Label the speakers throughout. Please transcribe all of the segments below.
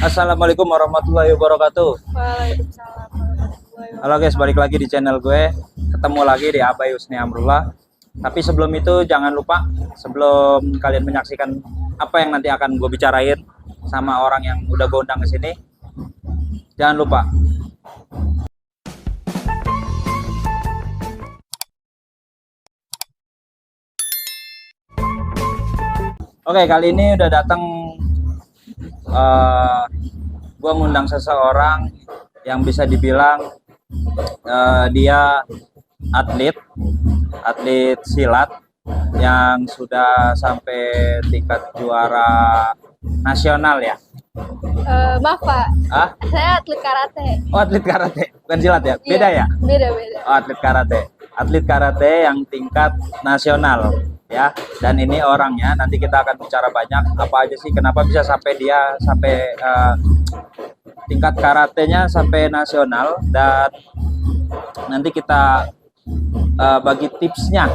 Speaker 1: Assalamualaikum warahmatullahi wabarakatuh.
Speaker 2: Waalaikumsalam warahmatullahi
Speaker 1: Halo guys,
Speaker 2: wabarakatuh.
Speaker 1: balik lagi di channel gue. Ketemu lagi di Abai Husni Amrullah. Tapi sebelum itu jangan lupa, sebelum kalian menyaksikan apa yang nanti akan gue bicarain sama orang yang udah gue undang ke sini, jangan lupa. Oke, kali ini udah datang, gue ngundang seseorang yang bisa dibilang dia atlet atlet silat yang sudah sampai tingkat juara nasional ya.
Speaker 2: Maaf Pak,
Speaker 1: Ah,
Speaker 2: saya atlet karate.
Speaker 1: oh atlet karate, bukan silat ya?
Speaker 2: Iya,
Speaker 1: Beda ya?
Speaker 2: beda.
Speaker 1: Oh, atlet karate. Atlet karate yang tingkat nasional ya. Dan ini orangnya nanti kita akan bicara banyak apa aja sih kenapa bisa sampai dia sampai tingkat karatenya sampai nasional, dan nanti kita bagi tipsnya.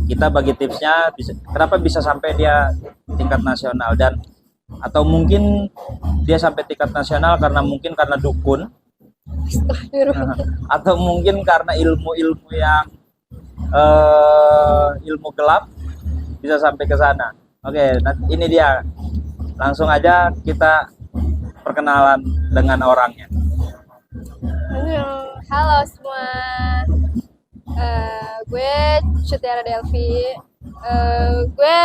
Speaker 1: Kita bagi tipsnya kenapa bisa sampai dia tingkat nasional, dan atau mungkin dia sampai tingkat nasional karena dukun
Speaker 2: Astagfirullah.
Speaker 1: atau mungkin karena ilmu-ilmu yang ilmu gelap bisa sampai ke sana. Oke, ini dia. Langsung aja kita perkenalan dengan orangnya.
Speaker 2: Halo semua. Gue Cutiara Delvi. Gue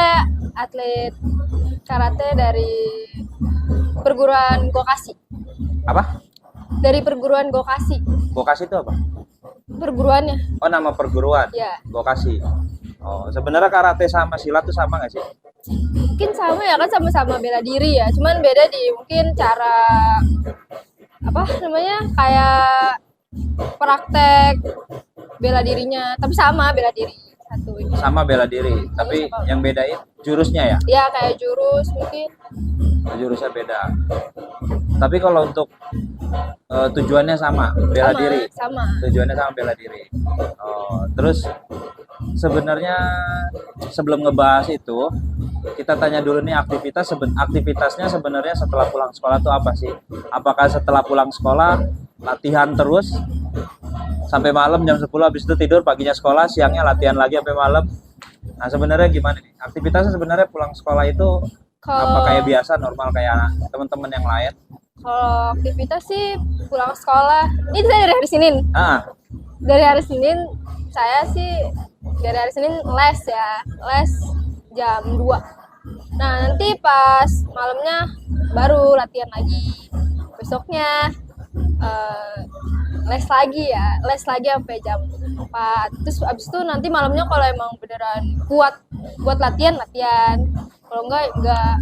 Speaker 2: atlet karate dari perguruan Gokasi.
Speaker 1: Apa?
Speaker 2: Dari perguruan Gokasi.
Speaker 1: Gokasi itu apa?
Speaker 2: Perguruannya.
Speaker 1: Oh, nama perguruan.
Speaker 2: Ya,
Speaker 1: Gokasi. Oh, sebenarnya karate sama silat tuh sama nggak sih?
Speaker 2: mungkin sama ya kan, sama-sama bela diri ya. Cuman beda di mungkin cara apa namanya kayak praktek bela dirinya, tapi sama bela diri satu ini.
Speaker 1: Sama bela diri, tapi
Speaker 2: sama.
Speaker 1: yang bedain jurusnya ya.
Speaker 2: Ya kayak jurus mungkin.
Speaker 1: Jurusnya beda. Tapi kalau untuk tujuannya sama, bela
Speaker 2: Sama,
Speaker 1: diri.
Speaker 2: sama.
Speaker 1: Tujuannya sama, bela diri. Oh, terus sebenarnya sebelum ngebahas itu, kita tanya dulu nih aktivitasnya sebenarnya setelah pulang sekolah tuh apa sih? Apakah setelah pulang sekolah latihan terus sampai malam jam 10, habis itu tidur, paginya sekolah, siangnya latihan lagi sampai malam? Nah, sebenarnya gimana nih? Aktivitasnya sebenarnya pulang sekolah itu apa kayak
Speaker 2: Kalau
Speaker 1: biasa normal kayak teman-teman yang lain?
Speaker 2: kalau aktivitas sih pulang sekolah. Ini saya dari hari Senin.
Speaker 1: Ah,
Speaker 2: Dari hari Senin saya sih dari hari Senin les ya, les jam 2. Nah, nanti pas malamnya baru latihan lagi. Besoknya les lagi ya, les lagi sampai jam 4. Terus abis itu nanti malamnya kalau emang beneran kuat buat latihan, kalau enggak.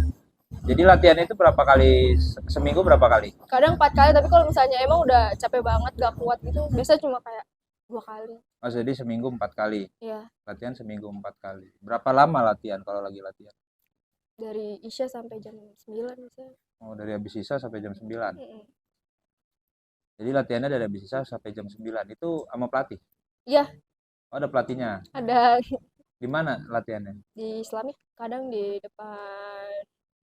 Speaker 1: jadi latihan itu berapa kali seminggu, berapa kali?
Speaker 2: Kadang 4 kali, tapi kalau misalnya emang udah capek banget gak kuat gitu, biasa cuma kayak 2 kali.
Speaker 1: Oh, jadi seminggu 4 kali.
Speaker 2: Ya,
Speaker 1: Latihan seminggu 4 kali. Berapa lama latihan kalau lagi latihan?
Speaker 2: dari Isya sampai jam 9 misalnya.
Speaker 1: Oh, dari habis sisa sampai jam 9.
Speaker 2: Mm-mm.
Speaker 1: Jadi latihannya dari habis sisa sampai jam 9. Itu sama pelatih?
Speaker 2: Iya,
Speaker 1: Oh, ada pelatihnya.
Speaker 2: ada
Speaker 1: Di mana latihannya?
Speaker 2: di Islami, kadang di depan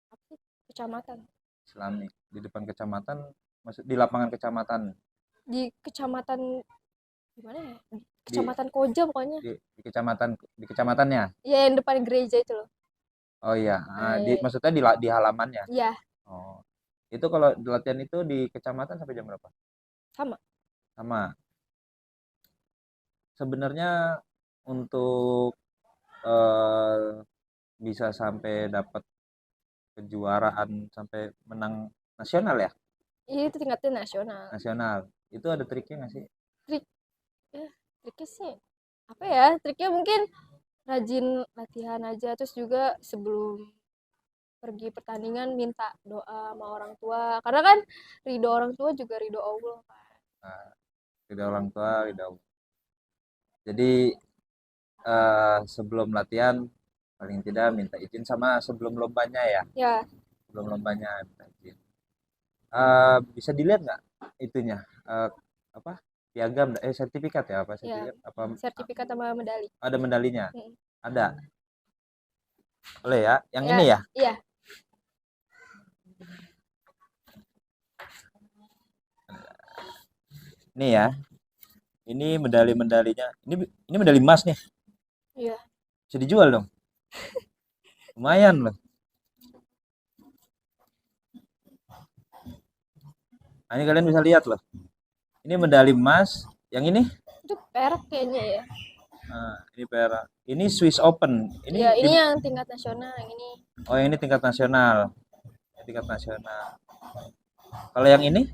Speaker 2: apa sih, kecamatan.
Speaker 1: Islami. Di depan kecamatan, maksud di lapangan kecamatan.
Speaker 2: Di kecamatan gimana ya?
Speaker 1: Di
Speaker 2: Kecamatan Koja pokoknya.
Speaker 1: di kecamatannya.
Speaker 2: Iya, yang depan gereja itu loh.
Speaker 1: Oh iya,
Speaker 2: Iya.
Speaker 1: maksudnya di halamannya.
Speaker 2: Iya,
Speaker 1: Oh. Itu kalau latihan itu di kecamatan sampai jam berapa?
Speaker 2: sama.
Speaker 1: Sama. Sebenarnya untuk eh, bisa sampai dapat kejuaraan sampai menang nasional ya,
Speaker 2: Itu tingkatnya nasional.
Speaker 1: nasional itu ada triknya nggak sih?
Speaker 2: Trik ya, triknya sih apa ya? Triknya mungkin rajin latihan aja, terus juga sebelum pergi pertandingan minta doa sama orang tua. Karena kan ridho orang tua juga ridho Allah kan.
Speaker 1: Nah, tidak orang tua tidak. Jadi sebelum latihan paling tidak minta izin, sama sebelum lombanya ya,
Speaker 2: Ya,
Speaker 1: sebelum lombanya minta izin. Bisa dilihat nggak itunya, apa, piagam, sertifikat ya, apa
Speaker 2: ya,
Speaker 1: sertifikat apa,
Speaker 2: sertifikat sama medali.
Speaker 1: ada medalinya?
Speaker 2: Mm.
Speaker 1: Ada, boleh ya yang
Speaker 2: Ya,
Speaker 1: ini ya?
Speaker 2: iya.
Speaker 1: Ini ya, ini medali-medalinya. Ini medali emas nih.
Speaker 2: Iya.
Speaker 1: Bisa dijual dong. Lumayan loh. Nah, ini kalian bisa lihat loh. Ini medali emas. Yang ini?
Speaker 2: Itu perak kayaknya ya.
Speaker 1: Nah, ini perak. Ini Swiss Open.
Speaker 2: Iya,
Speaker 1: Ini
Speaker 2: ini yang tingkat nasional yang ini.
Speaker 1: oh, yang ini tingkat nasional. Tingkat nasional. Kalau yang ini?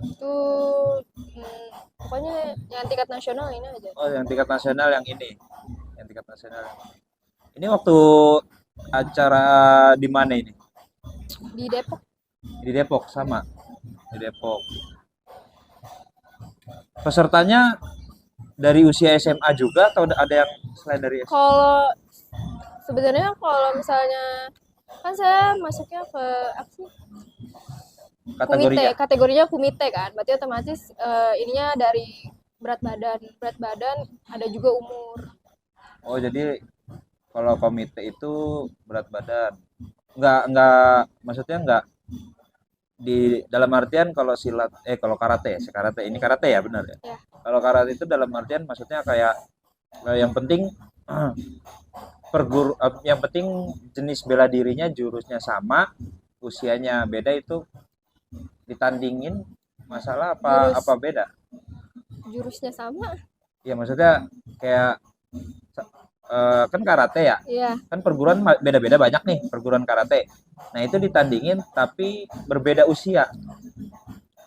Speaker 2: Itu pokoknya yang tingkat nasional ini aja.
Speaker 1: Oh, yang tingkat nasional yang ini. Yang tingkat nasional yang ini. Ini waktu acara di mana ini?
Speaker 2: Di Depok.
Speaker 1: Di Depok sama. Di Depok. Pesertanya dari usia SMA juga atau ada yang selain dari SMA?
Speaker 2: Kalau sebenarnya kalau misalnya kan saya masuknya ke apa sih?
Speaker 1: Kategorinya?
Speaker 2: Kategorinya komite kan. Berarti otomatis ininya dari berat badan ada juga umur.
Speaker 1: Oh, jadi kalau komite itu berat badan. Enggak maksudnya enggak di dalam artian kalau silat kalau karate, karate ini karate ya benar ya.
Speaker 2: Ya.
Speaker 1: Kalau karate itu dalam artian maksudnya kayak yang penting yang penting jenis bela dirinya jurusnya sama, usianya beda itu ditandingin masalah apa beda?
Speaker 2: Jurusnya sama.
Speaker 1: Ya maksudnya kayak kan karate ya.
Speaker 2: Iya.
Speaker 1: Kan perguruan beda-beda banyak nih perguruan karate. Nah itu ditandingin tapi berbeda usia.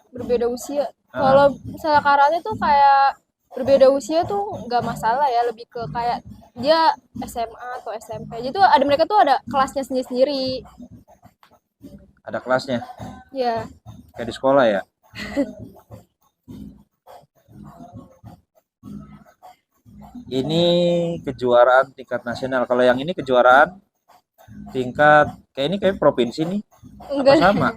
Speaker 2: Berbeda usia. Kalau misalnya karate tuh kayak berbeda usia tuh nggak masalah ya, lebih ke kayak dia SMA atau SMP. Jadi tuh ada mereka tuh ada kelasnya sendiri-sendiri.
Speaker 1: Ada kelasnya.
Speaker 2: Iya.
Speaker 1: Kayak di sekolah ya. Ini kejuaraan tingkat nasional. Kalau yang ini kejuaraan tingkat kayak ini kayak provinsi nih.
Speaker 2: Enggak.
Speaker 1: Apa sama?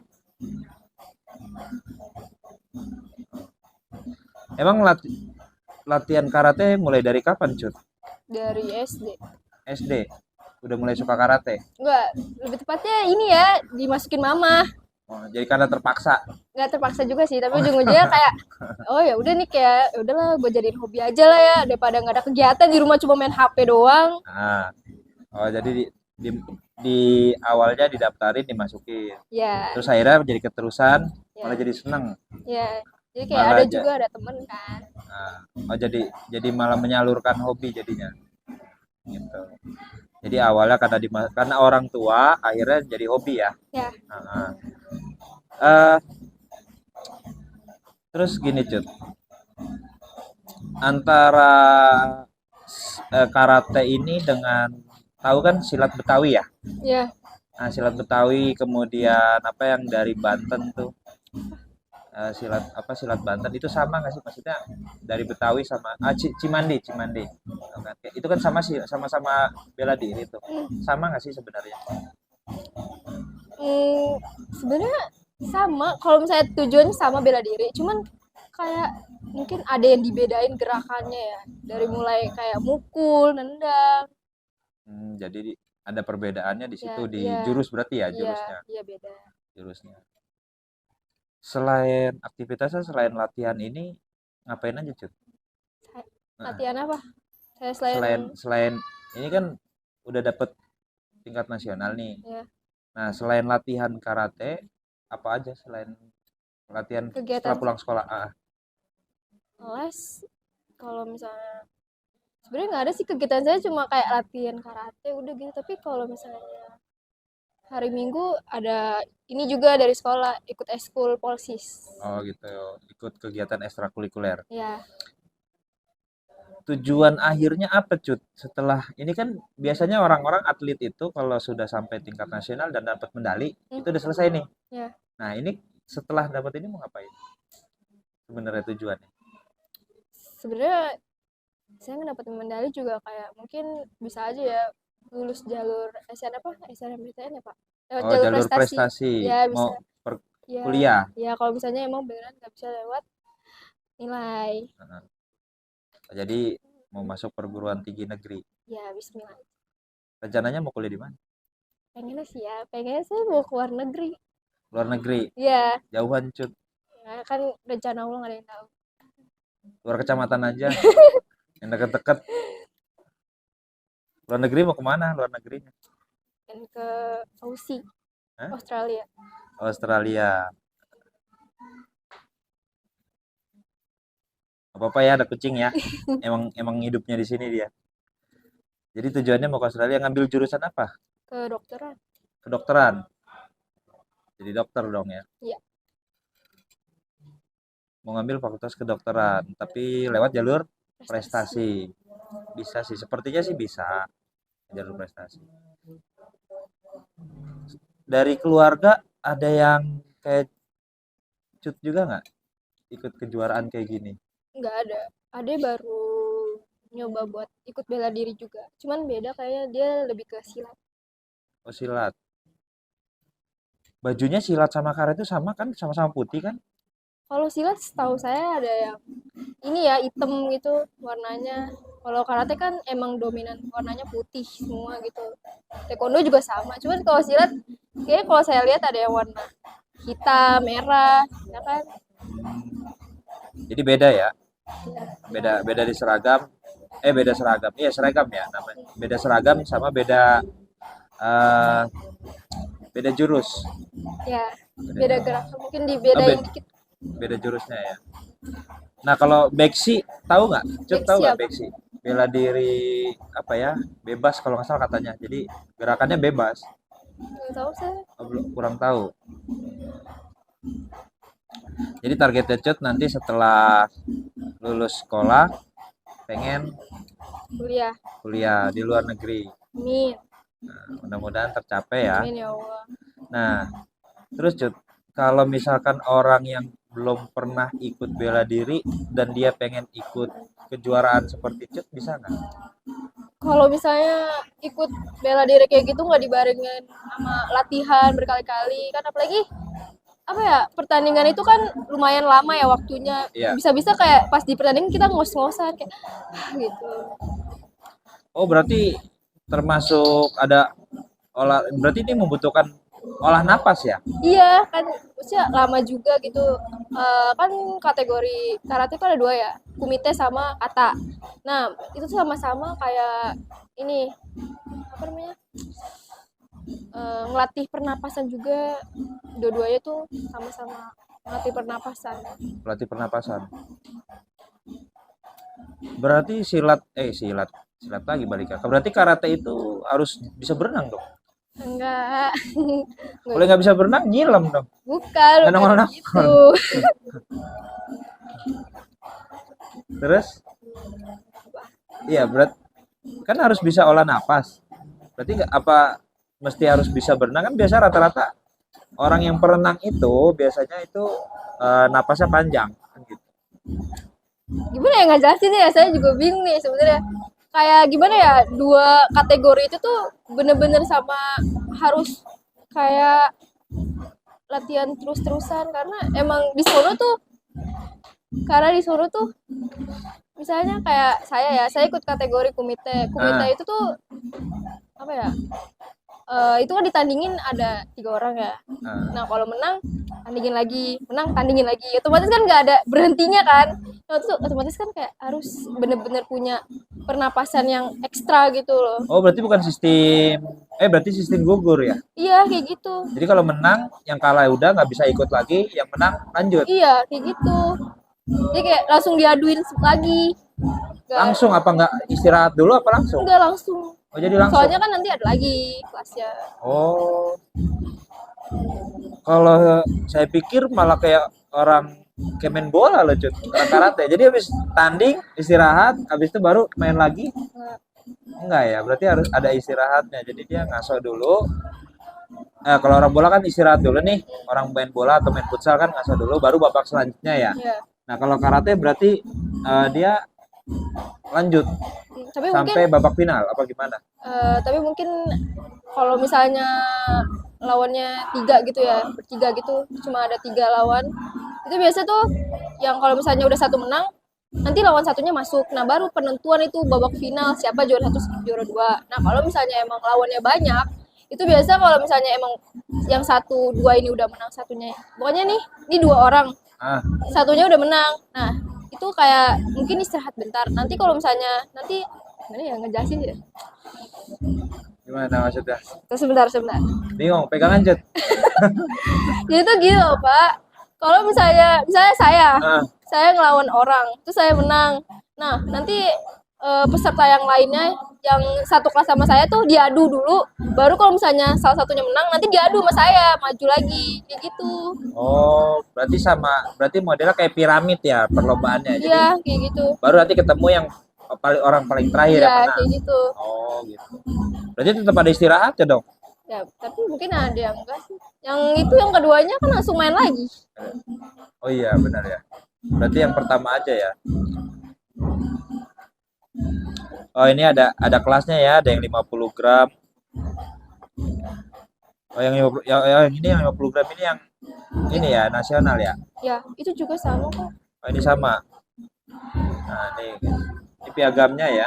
Speaker 1: Emang latihan karate mulai dari kapan, Cut?
Speaker 2: Dari SD.
Speaker 1: SD. Udah mulai suka karate?
Speaker 2: Enggak, lebih tepatnya ini ya, dimasukin mama.
Speaker 1: Oh, jadi karena terpaksa.
Speaker 2: Nggak terpaksa juga sih, tapi ujung-ujungnya kayak oh ya udah nih kayak ya udahlah gue jadiin hobi aja lah ya daripada nggak ada kegiatan di rumah cuma main HP doang.
Speaker 1: Nah, oh jadi di awalnya didaftarin dimasukin.
Speaker 2: Ya.
Speaker 1: Terus akhirnya jadi keterusan,
Speaker 2: Ya.
Speaker 1: malah jadi seneng.
Speaker 2: Ya. Jadi kayak
Speaker 1: Malah
Speaker 2: ada juga ada temen kan.
Speaker 1: Nah, oh jadi malah menyalurkan hobi jadinya. Gitu. Jadi awalnya karena orang tua akhirnya jadi hobi ya.
Speaker 2: Ya.
Speaker 1: Terus gini Cut, antara karate ini dengan tahu kan silat Betawi ya?
Speaker 2: Ya.
Speaker 1: Nah, silat Betawi kemudian apa yang dari Banten tuh silat Banten itu sama nggak sih maksudnya dari Betawi sama Cimandi itu kan sama-sama bela diri tuh sama nggak sih sebenarnya?
Speaker 2: Sebenarnya sama kalau misalnya tujuannya sama bela diri, cuman kayak mungkin ada yang dibedain gerakannya ya dari mulai kayak mukul, nendang.
Speaker 1: Jadi ada perbedaannya di situ
Speaker 2: Ya,
Speaker 1: di
Speaker 2: iya.
Speaker 1: jurus berarti ya
Speaker 2: Iya,
Speaker 1: jurusnya.
Speaker 2: iya beda.
Speaker 1: Jurusnya. Selain aktivitasnya selain latihan ini ngapain aja Cut?
Speaker 2: Latihan apa? Saya
Speaker 1: Selain ini kan udah dapet tingkat nasional nih.
Speaker 2: Ya.
Speaker 1: Nah, selain latihan karate, apa aja selain latihan
Speaker 2: Kegiatan
Speaker 1: setelah pulang sekolah?
Speaker 2: les kalau misalnya sebenarnya nggak ada sih kegiatan, saya cuma kayak latihan karate udah gitu. Tapi kalau misalnya hari Minggu ada ini juga dari sekolah ikut eskul polsis.
Speaker 1: Oh gitu, ikut kegiatan ekstrakurikuler.
Speaker 2: Ya.
Speaker 1: Tujuan akhirnya apa Cut? Setelah ini kan biasanya orang-orang atlet itu kalau sudah sampai tingkat nasional dan dapat medali itu udah selesai nih.
Speaker 2: Ya.
Speaker 1: Nah ini setelah dapat ini mau ngapain? Sebenarnya tujuannya?
Speaker 2: Sebenarnya saya nggak dapat medali juga kayak mungkin bisa aja ya lulus jalur SNMPTN ya Pak. Lewat
Speaker 1: Oh,
Speaker 2: jalur
Speaker 1: jalur
Speaker 2: prestasi.
Speaker 1: prestasi.
Speaker 2: Ya bisa.
Speaker 1: Mau
Speaker 2: Ya,
Speaker 1: kuliah.
Speaker 2: ya kalau misalnya emang beneran nggak bisa lewat nilai.
Speaker 1: Jadi mau masuk perguruan tinggi negeri.
Speaker 2: Ya Bismillah.
Speaker 1: Rencananya mau kuliah di mana?
Speaker 2: Pengennya sih ya, pengennya saya mau ke luar negeri.
Speaker 1: Luar negeri.
Speaker 2: Iya.
Speaker 1: Jauhan Cut.
Speaker 2: Ya kan rencana Allah nggak ada yang tahu.
Speaker 1: Luar kecamatan aja, yang deket-deket. Luar negeri mau kemana? Luar negerinya?
Speaker 2: Dan ke Aussie,
Speaker 1: Hah?
Speaker 2: Australia.
Speaker 1: Australia. Apa-apa ya, ada kucing ya. Emang emang hidupnya di sini dia. Jadi tujuannya mau ke Australia ngambil jurusan apa?
Speaker 2: Kedokteran.
Speaker 1: Kedokteran. Jadi dokter dong ya.
Speaker 2: Iya.
Speaker 1: Mau ngambil fakultas kedokteran, tapi lewat jalur
Speaker 2: Prestasi.
Speaker 1: prestasi. Bisa sih, sepertinya sih bisa jalur prestasi. Dari keluarga ada yang kayak Cut juga nggak ikut kejuaraan kayak gini?
Speaker 2: Nggak ada. Ade baru nyoba buat ikut bela diri juga. Cuman beda kayaknya dia lebih ke silat.
Speaker 1: Oh silat. Bajunya silat sama karet itu sama kan? Sama-sama putih kan?
Speaker 2: Kalau silat setahu saya ada yang ini ya hitam gitu warnanya. Kalau karate kan emang dominan warnanya putih semua gitu. Taekwondo juga sama. Cuman kalau silat kayaknya kalau saya lihat ada yang warna hitam, merah, ya kan?
Speaker 1: Jadi beda ya? Beda beda di seragam. Beda seragam. Iya seragam ya namanya. Beda seragam sama eh, beda jurus.
Speaker 2: Ya, beda gerakan mungkin
Speaker 1: Oh,
Speaker 2: dibedain dikit.
Speaker 1: beda jurusnya ya. Nah kalau Beksi tahu nggak? Cut tahu
Speaker 2: Beksi
Speaker 1: nggak
Speaker 2: apa?
Speaker 1: Beksi? Bela diri apa ya? Bebas kalau nggak salah katanya. Jadi gerakannya bebas.
Speaker 2: Nggak tahu saya.
Speaker 1: Oh, kurang tahu. Jadi targetnya Cut nanti setelah lulus sekolah pengen
Speaker 2: Kuliah.
Speaker 1: kuliah di luar negeri.
Speaker 2: Amin.
Speaker 1: Nah, mudah-mudahan tercapai ya.
Speaker 2: Amin ya Allah.
Speaker 1: Nah, terus Cut, kalau misalkan orang yang belum pernah ikut bela diri dan dia pengen ikut kejuaraan seperti Cut bisa nggak?
Speaker 2: Kalau misalnya ikut bela diri kayak gitu nggak dibarengin sama latihan berkali-kali kan apalagi apa ya pertandingan itu kan lumayan lama ya waktunya
Speaker 1: Iya.
Speaker 2: bisa-bisa kayak pas di pertandingan kita ngos-ngosan kayak gitu.
Speaker 1: Oh, berarti termasuk ada berarti ini membutuhkan olah napas ya?
Speaker 2: Iya kan maksudnya lama juga gitu. Kan kategori karate itu ada dua ya kumite sama kata. Nah itu tuh sama-sama kayak ini apa namanya ngelatih pernapasan juga dua-duanya tuh sama-sama ngelatih pernapasan.
Speaker 1: Pelatih pernapasan. Berarti silat lagi balik ya. Berarti karate itu harus bisa berenang dong.
Speaker 2: Enggak,
Speaker 1: Kalau nggak bisa berenang, nyilam dong.
Speaker 2: bukan
Speaker 1: Nggak nongol-nongol.
Speaker 2: gitu.
Speaker 1: Terus, iya kan harus bisa olah napas. Berarti apa mesti harus bisa berenang kan biasa rata-rata orang yang berenang itu biasanya itu napasnya panjang kan gitu.
Speaker 2: Gimana ya ngejelasin ya, saya juga bingung nih sebenarnya. Kayak gimana ya, dua kategori itu tuh bener-bener sama harus kayak latihan terus-terusan karena emang di sono tuh misalnya kayak saya ikut kategori kumite itu tuh apa ya itu kan ditandingin ada 3 orang ya. Nah kalau menang tandingin lagi, menang tandingin lagi, otomatis kan nggak ada berhentinya kan. Nah, itu otomatis kan kayak harus bener-bener punya pernapasan yang ekstra gitu loh.
Speaker 1: Oh berarti bukan berarti sistem gugur ya?
Speaker 2: Iya kayak gitu.
Speaker 1: Jadi kalau menang yang kalah udah nggak bisa ikut lagi, yang menang lanjut.
Speaker 2: Iya kayak gitu. Jadi kayak langsung diaduin lagi.
Speaker 1: Langsung apa nggak istirahat dulu apa langsung?
Speaker 2: Enggak langsung.
Speaker 1: Oh jadi langsung.
Speaker 2: Soalnya kan nanti ada lagi kelasnya.
Speaker 1: Oh. Kalau saya pikir malah kayak orang kayak main bola loh Cut, orang karate. Jadi habis tanding istirahat, habis itu baru main lagi. Enggak ya, berarti harus ada istirahatnya. Jadi dia ngaso dulu. Kalau orang bola kan istirahat dulu nih. Orang main bola atau main futsal kan ngaso dulu, baru babak selanjutnya ya.
Speaker 2: Iya.
Speaker 1: Nah kalau karate berarti dia lanjut
Speaker 2: Tapi
Speaker 1: sampai
Speaker 2: mungkin
Speaker 1: babak final apa gimana?
Speaker 2: tapi mungkin kalau misalnya lawannya 3 gitu ya, bertiga gitu, cuma ada 3 lawan. Itu biasa tuh yang kalau misalnya udah satu menang, nanti lawan satunya masuk. Nah, baru penentuan itu babak final siapa juara 1, juara 2. Nah, kalau misalnya emang lawannya banyak, itu biasa kalau misalnya emang yang 1, 2 ini udah menang satunya. Pokoknya nih, ini 2 orang. Satunya udah menang. Nah, itu kayak mungkin istirahat bentar. Nanti kalau misalnya nanti gimana ya ngejelasin ya?
Speaker 1: Gimana maksudnya?
Speaker 2: Terus sebentar.
Speaker 1: Bingung, pegangan Cut.
Speaker 2: Jadi tuh gini loh Pak, kalau misalnya
Speaker 1: Ah,
Speaker 2: saya ngelawan orang, terus saya menang. Nah nanti peserta yang lainnya yang satu kelas sama saya tuh diadu dulu, baru kalau misalnya salah satunya menang, nanti diadu sama saya, maju lagi, kayak gitu.
Speaker 1: oh, berarti modelnya kayak piramid ya perlombaannya. Jadi
Speaker 2: Iya, kayak gitu.
Speaker 1: baru nanti ketemu yang orang paling terakhir yang
Speaker 2: Iya,
Speaker 1: menang.
Speaker 2: kayak gitu.
Speaker 1: Oh, gitu. Berarti tetap ada istirahat ya dong?
Speaker 2: Ya, tapi mungkin ada yang enggak sih. Yang itu yang keduanya kan langsung main lagi.
Speaker 1: Oh iya, benar ya. Berarti yang pertama aja ya. Oh, ini ada kelasnya ya, ada yang 50 gram. Oh, yang 50, yang ini yang 50 gram ini ya, nasional ya.
Speaker 2: Ya, itu juga sama kok.
Speaker 1: Oh, ini sama. Nah, ini piagamnya ya.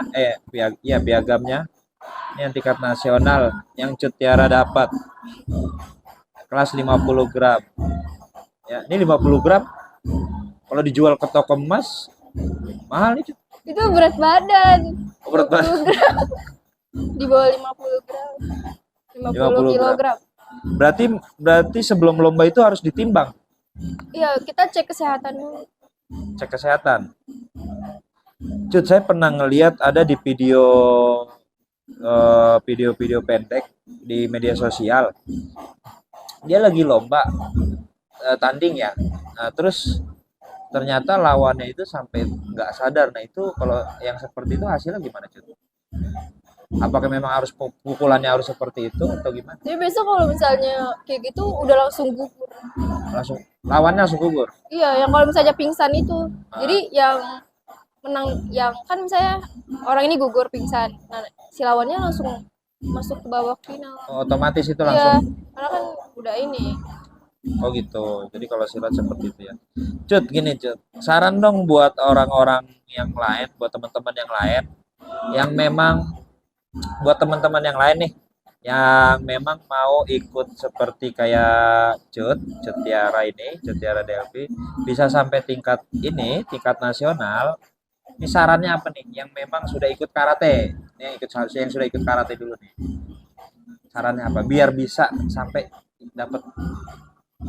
Speaker 1: Iya piagamnya. Ini yang tingkat nasional yang Cut Tiara dapat. Kelas 50 gram. Ya, ini 50 gram kalau dijual ke toko emas mahal nih, Cut.
Speaker 2: Itu berat badan.
Speaker 1: Oh, berat banget.
Speaker 2: 50 gram. Di bawah 50 gram. 50 kilogram.
Speaker 1: Berarti sebelum lomba itu harus ditimbang,
Speaker 2: Iya, kita cek kesehatan dulu.
Speaker 1: cek kesehatan. Cut, saya pernah ngeliat ada di video-video pendek di media sosial. Dia lagi lomba tanding ya. Nah, terus ternyata lawannya itu sampai nggak sadar. Nah, itu kalau yang seperti itu hasilnya gimana, Cut? Apakah memang harus pukulannya harus seperti itu atau gimana?
Speaker 2: Jadi besok kalau misalnya kayak gitu udah langsung gugur.
Speaker 1: Lawannya langsung gugur.
Speaker 2: Iya, yang kalau misalnya pingsan itu.
Speaker 1: Ah.
Speaker 2: Jadi yang menang yang kan misalnya orang ini gugur pingsan. Nah, si lawannya langsung masuk ke babak final.
Speaker 1: Oh, otomatis itu
Speaker 2: Iya,
Speaker 1: langsung.
Speaker 2: karena kan udah ini.
Speaker 1: Oh gitu. Jadi kalau silat seperti itu ya. Cut, gini Cut. Saran dong buat orang-orang yang lain, buat teman-teman yang lain, yang memang buat teman-teman yang lain nih, yang memang mau ikut seperti kayak Cut Tiara ini, Cut Tiara Delphi, bisa sampai tingkat nasional. Ini sarannya apa nih? Yang memang sudah ikut karate, yang sudah ikut karate dulu nih. Sarannya apa? Biar bisa sampai dapat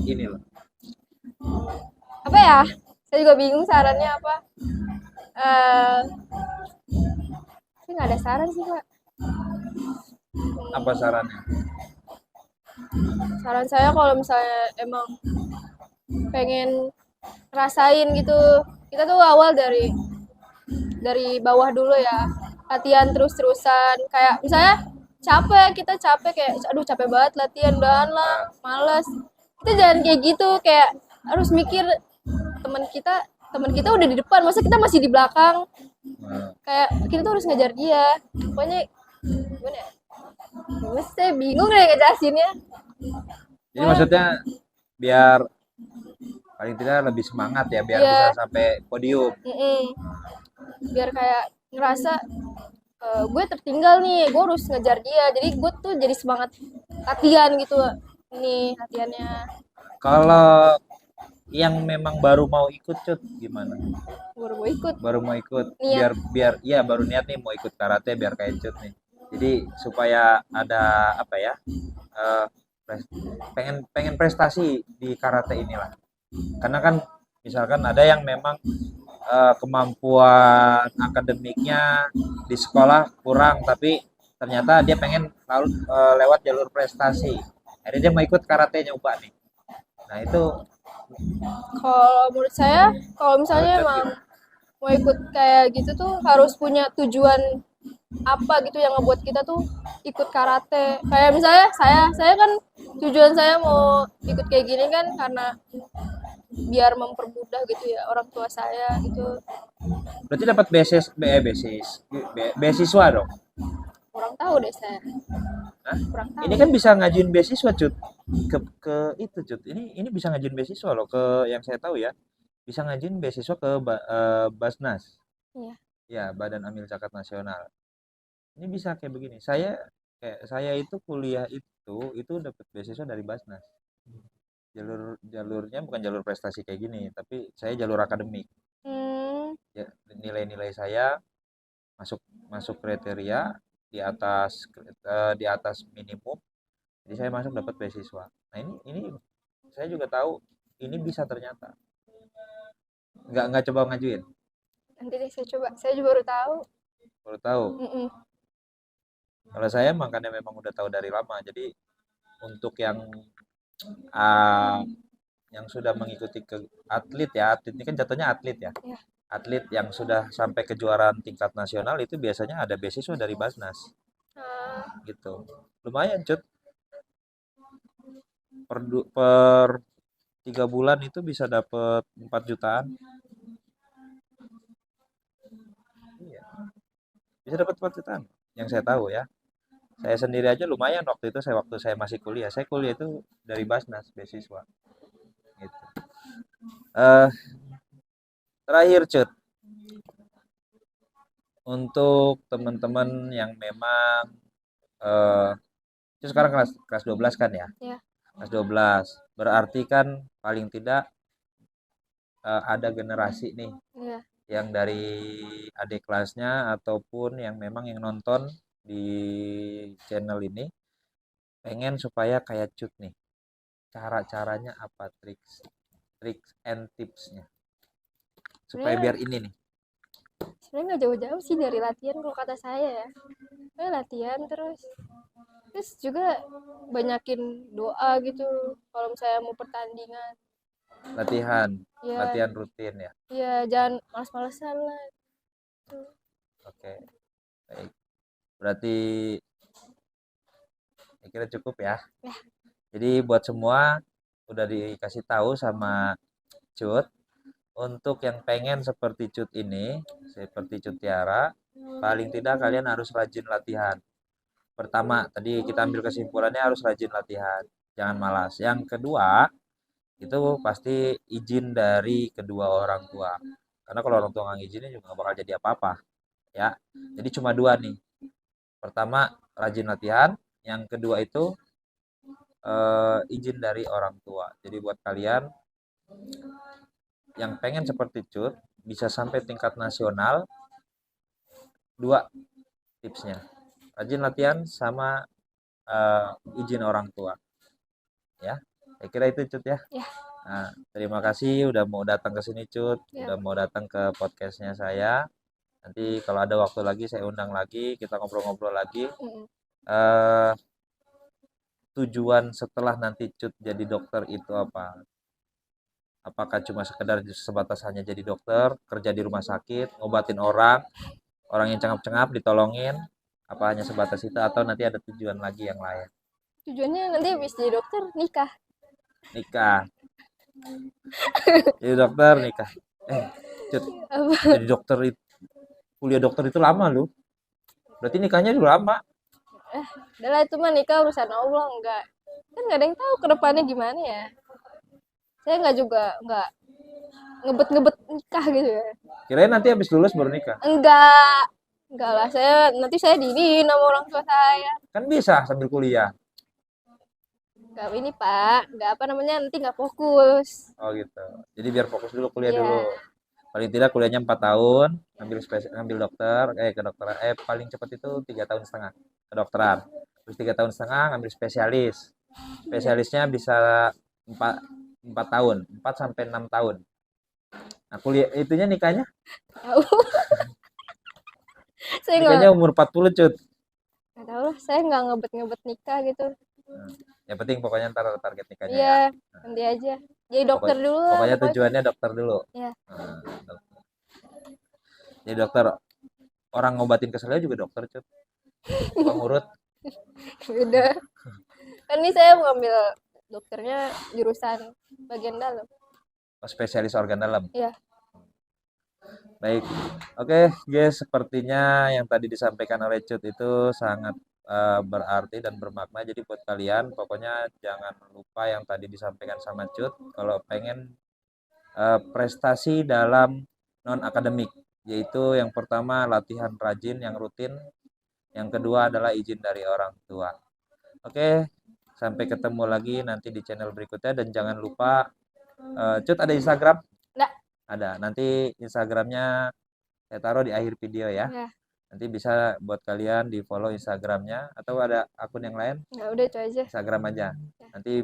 Speaker 1: ini loh.
Speaker 2: Apa ya? Saya juga bingung sarannya apa. Eh, Tapi nggak ada saran sih, Kak.
Speaker 1: Apa sarannya?
Speaker 2: Saran saya kalau misalnya emang pengen rasain gitu, kita tuh awal dari bawah dulu ya, latihan terus-terusan. Kayak misalnya kita capek kayak aduh capek banget latihan dan lah males, kita jangan kayak gitu, kayak harus mikir teman kita udah di depan, masa kita masih di belakang. Kayak kita tuh harus ngejar dia, pokoknya gimana ya, saya bingung deh ngejelasinnya.
Speaker 1: Jadi maksudnya biar paling tidak lebih semangat ya, biar
Speaker 2: Iya.
Speaker 1: bisa sampai podium.
Speaker 2: Biar kayak ngerasa gue tertinggal nih, gue harus ngejar dia, jadi gue tuh jadi semangat latihan gitu. Ini latihannya
Speaker 1: Kalau yang memang baru mau ikut Cut gimana?
Speaker 2: baru mau ikut.
Speaker 1: Baru mau ikut
Speaker 2: Niat.
Speaker 1: biar ya baru niat nih mau ikut karate biar kayak Cut nih. Jadi supaya ada apa ya? eh, pengen prestasi di karate inilah. Karena kan misalkan ada yang memang kemampuan akademiknya di sekolah kurang, tapi ternyata dia pengen lewat jalur prestasi. Akhirnya dia mau ikut karate nyoba nih. Nah itu
Speaker 2: Kalau menurut saya, kalau misalnya
Speaker 1: Cut
Speaker 2: emang
Speaker 1: gimana?
Speaker 2: mau ikut kayak gitu tuh harus punya tujuan apa gitu yang ngebuat kita tuh ikut karate. Kayak misalnya saya kan tujuan saya mau ikut kayak gini kan karena biar mempermudah gitu ya orang tua saya gitu.
Speaker 1: Berarti dapat beasiswa dong.
Speaker 2: Kurang tahu deh saya.
Speaker 1: Hah?
Speaker 2: Kurang tahu.
Speaker 1: Ini kan bisa ngajuin beasiswa Cut. Ke itu Cut. Ini bisa ngajuin beasiswa loh ke yang saya tahu ya. Bisa ngajuin beasiswa ke Basnas.
Speaker 2: Iya.
Speaker 1: Ya, Badan Amil Zakat Nasional. Ini bisa kayak begini. Saya itu kuliah itu dapat beasiswa dari Basnas. Jalurnya bukan jalur prestasi kayak gini, tapi saya jalur akademik. ya, nilai-nilai saya masuk masuk kriteria di atas minimum, jadi saya masuk dapat beasiswa. Nah, ini saya juga tahu ini bisa ternyata. Nggak coba ngajuin,
Speaker 2: Nanti deh saya coba. Saya juga baru tahu.
Speaker 1: baru tahu.
Speaker 2: Mm-mm.
Speaker 1: Kalau saya makanya memang udah tahu dari lama. Jadi untuk ah, yang sudah mengikuti ke atlet ya, atlet ini kan jatuhnya atlet ya.
Speaker 2: Ya.
Speaker 1: Atlet yang sudah sampai kejuaraan tingkat nasional itu biasanya ada beasiswa dari Basnas
Speaker 2: Ah,
Speaker 1: gitu. Lumayan cut, per 3 bulan itu bisa dapat 4 jutaan. Iya, bisa dapat 4 jutaan. Yang saya tahu ya. Saya sendiri aja lumayan waktu saya masih kuliah. Saya kuliah itu dari Basnas beasiswa gitu. Eh terakhir cut, untuk teman-teman yang memang eh itu sekarang kelas kelas 12 kan ya?
Speaker 2: ya.
Speaker 1: Kelas 12. Berarti kan paling tidak ada generasi nih
Speaker 2: Ya.
Speaker 1: yang dari adik kelasnya ataupun yang memang yang nonton di channel ini pengen supaya kayak cut nih. Cara-caranya apa, triks and tipsnya supaya biar
Speaker 2: Sebenarnya
Speaker 1: ini nih.
Speaker 2: sebenarnya nggak jauh-jauh sih dari latihan kalau kata saya ya. Latihan terus juga banyakin doa gitu kalau misalnya mau pertandingan.
Speaker 1: Latihan,
Speaker 2: Ya,
Speaker 1: latihan rutin ya.
Speaker 2: ya jangan malas-malasan lah. Tuh.
Speaker 1: Oke, baik. Berarti saya kira cukup ya.
Speaker 2: Ya.
Speaker 1: Jadi buat semua udah dikasih tahu sama Cut, untuk yang pengen seperti Cut ini, seperti Cut Tiara, paling tidak kalian harus rajin latihan. Pertama, tadi kita ambil kesimpulannya harus rajin latihan, jangan malas. Yang kedua, itu pasti izin dari kedua orang tua. Karena kalau orang tua nggak ngizinin juga nggak bakal jadi apa-apa, ya. Jadi cuma dua nih. Pertama, rajin latihan. Yang kedua itu izin dari orang tua. Jadi buat kalian yang pengen seperti Cut, bisa sampai tingkat nasional, dua tipsnya. Rajin latihan sama izin orang tua. Ya, saya kira itu Cut ya.
Speaker 2: Ya.
Speaker 1: Nah, terima kasih udah mau datang ke sini Cut,
Speaker 2: Ya.
Speaker 1: udah mau datang ke podcastnya saya. Nanti kalau ada waktu lagi saya undang lagi, kita ngobrol-ngobrol lagi. Eh, tujuan setelah nanti Cut jadi dokter itu apa? Apakah cuma sekedar sebatas hanya jadi dokter, kerja di rumah sakit, ngobatin orang yang cengap-cengap ditolongin, apa hanya sebatas itu atau nanti ada tujuan lagi yang lain?
Speaker 2: Tujuannya nanti habis jadi dokter nikah.
Speaker 1: Nikah. Jadi dokter nikah. Cut, jadi dokter itu kuliah dokter itu lama loh. Berarti nikahnya juga lama.
Speaker 2: Udah lah itu mah nikah urusan Allah, enggak. Kan nggak ada yang tahu ke depannya gimana ya. Saya nggak ngebet-ngebet nikah gitu ya.
Speaker 1: Kirain nanti habis lulus baru nikah.
Speaker 2: Enggak lah, nanti saya didiin sama orang tua saya.
Speaker 1: Kan bisa sambil kuliah.
Speaker 2: Enggak ini Pak, enggak apa namanya nanti nggak fokus.
Speaker 1: Oh gitu. Jadi biar fokus dulu kuliah
Speaker 2: Iya.
Speaker 1: dulu. Paling tidak kuliahnya 4 tahun, ngambil dokter, kedokteran, paling cepat itu 3 tahun setengah kedokteran. Terus 3 tahun setengah ngambil spesialis. Spesialisnya bisa 4 tahun, 4 sampai 6 tahun. Nah, kuliah itunya nikahnya?
Speaker 2: Tahu. Saya
Speaker 1: Nikahnya
Speaker 2: nggak
Speaker 1: umur 40 Cut.
Speaker 2: tahu lah, saya nggak ngebet-ngebet nikah gitu.
Speaker 1: Yang penting pokoknya ntar target nikahnya
Speaker 2: Iya,
Speaker 1: ya.
Speaker 2: nanti aja. Jadi dokter dulu lah.
Speaker 1: Pokoknya tujuannya dokter dulu.
Speaker 2: Iya.
Speaker 1: Dokter. Jadi dokter, orang ngobatin keselnya juga dokter Cut. Tukang urut.
Speaker 2: Udah. Kan ini saya mengambil dokternya jurusan bagian dalam.
Speaker 1: Spesialis organ dalam.
Speaker 2: Iya.
Speaker 1: Baik, oke guys, sepertinya yang tadi disampaikan oleh Cut itu sangat berarti dan bermakna. Jadi buat kalian, pokoknya jangan lupa yang tadi disampaikan sama Cut. Kalau pengen prestasi dalam non akademik, yaitu yang pertama latihan rajin yang rutin, yang kedua adalah izin dari orang tua. Oke, sampai ketemu lagi nanti di channel berikutnya dan jangan lupa Cut ada Instagram?
Speaker 2: Enggak.
Speaker 1: Ada. Nanti Instagramnya Saya taruh di akhir video ya.
Speaker 2: Ya,
Speaker 1: Nanti bisa buat kalian di follow Instagramnya atau ada akun yang lain,
Speaker 2: ya udah itu aja.
Speaker 1: Instagram aja.
Speaker 2: Ya.
Speaker 1: Nanti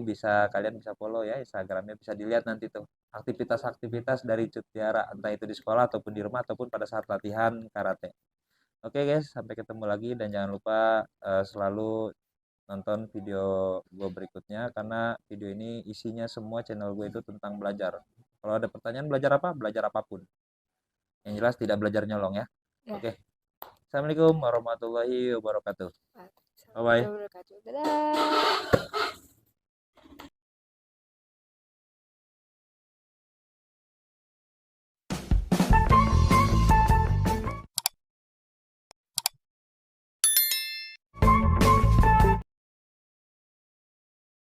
Speaker 1: kalian bisa follow ya Instagramnya, bisa dilihat nanti tuh aktivitas-aktivitas dari Cut Tiara, entah itu di sekolah ataupun di rumah ataupun pada saat latihan karate. Oke guys, sampai ketemu lagi dan jangan lupa selalu nonton video gue berikutnya karena video ini isinya semua channel gue itu tentang belajar. Kalau ada pertanyaan belajar apa? Belajar apapun. Yang jelas tidak belajar nyolong ya.
Speaker 2: Ya.
Speaker 1: Oke. Assalamualaikum warahmatullahi wabarakatuh.
Speaker 2: Waalaikumsalam
Speaker 1: Bye bye.
Speaker 2: warahmatullahi wabarakatuh. Dadah.